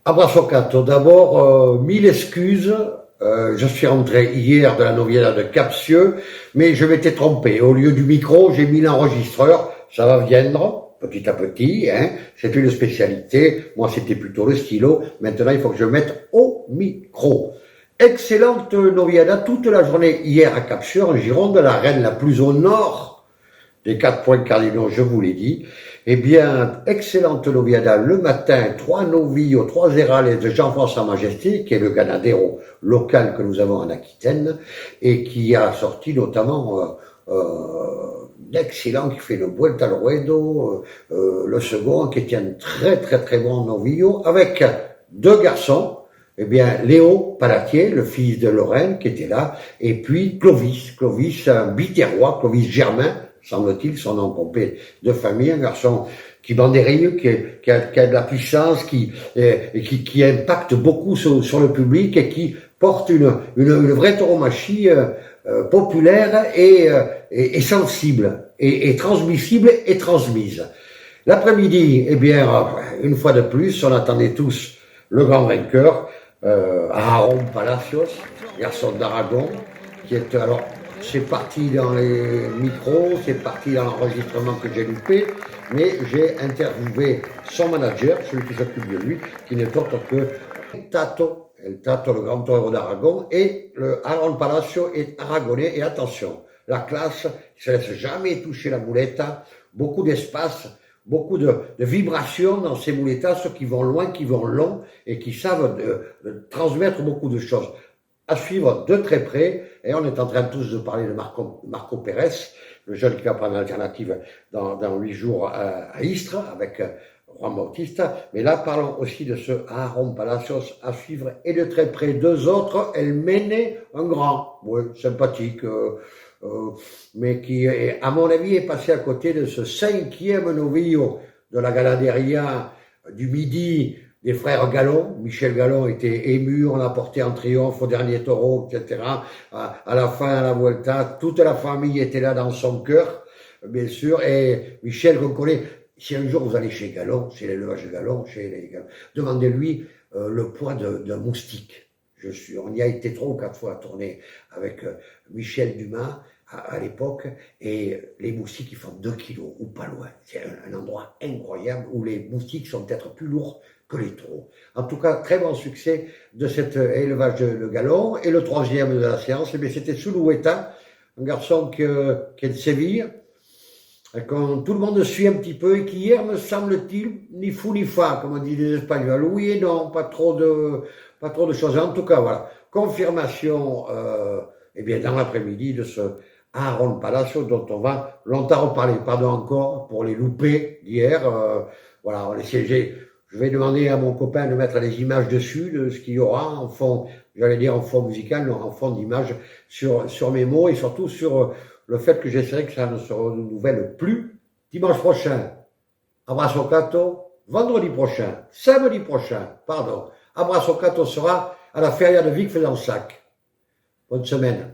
Abraço Cato, d'abord, mille excuses. Je suis rentré hier de la Noviada de Capsieux, mais je m'étais trompé. Au lieu du micro, j'ai mis l'enregistreur. Ça va viendre, petit à petit. Hein. C'est une spécialité. Moi, c'était plutôt le stylo. Maintenant, il faut que je mette au micro. Excellente Noviada toute la journée hier à Capsieux, en Gironde, la reine la plus au nord des 4 points cardinaux, je vous l'ai dit. Eh bien, excellente Noviada le matin, 3 novillos, 3 érales de Jean-François Majesté, qui est le ganadero local que nous avons en Aquitaine, et qui a sorti notamment l'excellent qui fait le Vuelta al Ruedo, le second qui était un très bon novillo, avec 2 garçons, eh bien, Léo Palatier, le fils de Lorraine, qui était là, et puis Clovis, un biterrois, Clovis Germain, semble-t-il, son nom complet de famille, un garçon qui bandérille, qui a de la puissance, qui impacte beaucoup sur le public et qui porte une vraie tauromachie populaire et sensible, et transmissible et transmise. L'après-midi, eh bien, une fois de plus, on attendait tous le grand vainqueur, Aaron Palacios, garçon d'Aragon, qui est alors... C'est parti dans les micros, c'est parti dans l'enregistrement que j'ai loupé, mais j'ai interviewé son manager, celui qui s'occupe de lui, qui n'est autre que Tato, le grand torero d'Aragon, et le Aaron Palacio est aragonais, et attention, la classe, il ne se laisse jamais toucher la muleta, beaucoup d'espace, beaucoup de vibrations dans ces muletas qui vont loin, qui vont long, et qui savent transmettre beaucoup de choses. À suivre de très près, et on est en train tous de parler de Marco Pérez, le jeune qui va prendre l'alternative dans 8 jours à Istres, avec Juan Bautista, mais là parlons aussi de ce Aaron Palacios à suivre, et de très près 2 autres, El Mene, un grand, ouais, sympathique, mais qui, à mon avis, est passé à côté de ce 5e novillo de la Ganaderia du Midi, des frères Gallon. Michel Gallon était ému, on l'a porté en triomphe au dernier taureau, etc. À la fin, à la Vuelta, toute la famille était là dans son cœur, bien sûr, et Michel qu'on connaît. Si un jour vous allez chez Gallon, chez l'élevage Gallon, demandez-lui le poids d'un moustique. On y a été 3 ou 4 fois à tourner avec Michel Dumas à l'époque, et les moustiques ils font 2 kilos ou pas loin. C'est un endroit incroyable où les moustiques sont peut-être plus lourds que les taureaux. En tout cas, très bon succès de cet élevage de Gallon. Et le 3e de la séance, eh c'était Zulueta, un garçon qui est de Séville, quand tout le monde suit un petit peu, et qui hier, me semble-t-il, ni fou ni fa, comme on dit les Espagnols. Oui et non, pas trop de choses. En tout cas, voilà, confirmation, eh bien, dans l'après-midi de ce Aaron Palacio, dont on va longtemps reparler. Pardon encore pour les loupés d'hier. Voilà, on les siégés. Je vais demander à mon copain de mettre des images dessus, de ce qu'il y aura en fond, j'allais dire en fond musical, non, en fond d'image sur mes mots, et surtout sur le fait que j'essaierai que ça ne se renouvelle plus. Dimanche prochain, Abraço Cato. Vendredi prochain, samedi prochain, pardon, Abraço Cato sera à la feria de Vic-Fezensac. Bonne semaine.